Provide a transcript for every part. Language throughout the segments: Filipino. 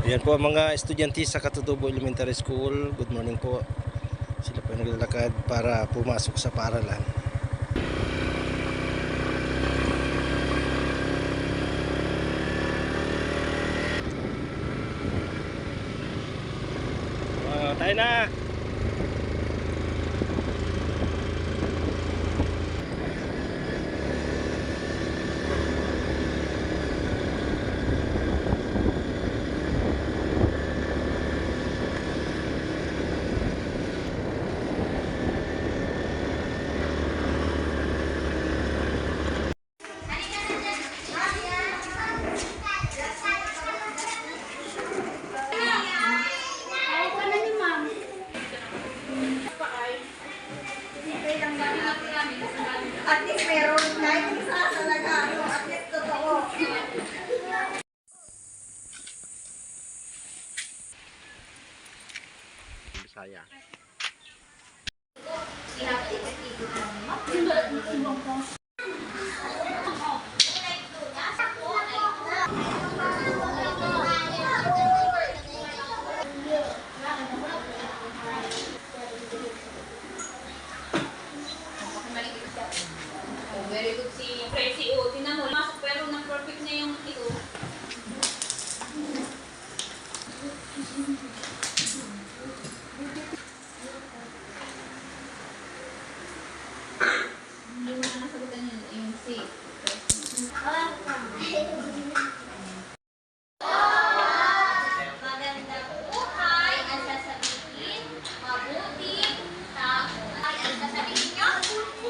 Ayan po ang mga estudyante sa Katutubo Elementary School. Good morning po. Sila po naglalakad para pumasok sa paaralan. Tayo na! At least meron kahit isa talaga. At least totoo. Bisaya. Very good si Prezi. O, tinan mo, masok pero nag-perfect na yung ito. Hindi mo na nasagutan yung C. Magandang buhay ang sasabihin, mabuting tao. Ay, ang sasabihin nyo?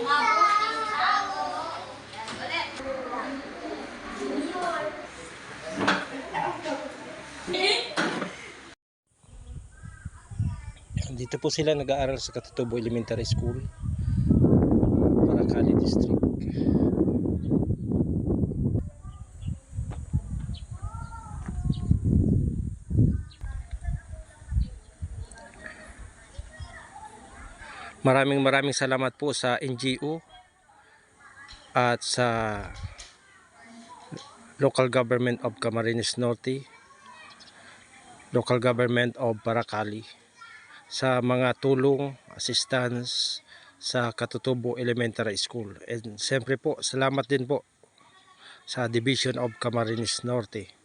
Mabuting tao. Yan, ulit. Dito po sila nag-aaral sa Katutubo Elementary School, Paracali District. Maraming salamat po sa NGO at sa Local Government of Camarines Norte, Local Government of Paracali sa mga tulong, assistance sa Katutubo Elementary School. And siyempre po, salamat din po sa Division of Camarines Norte.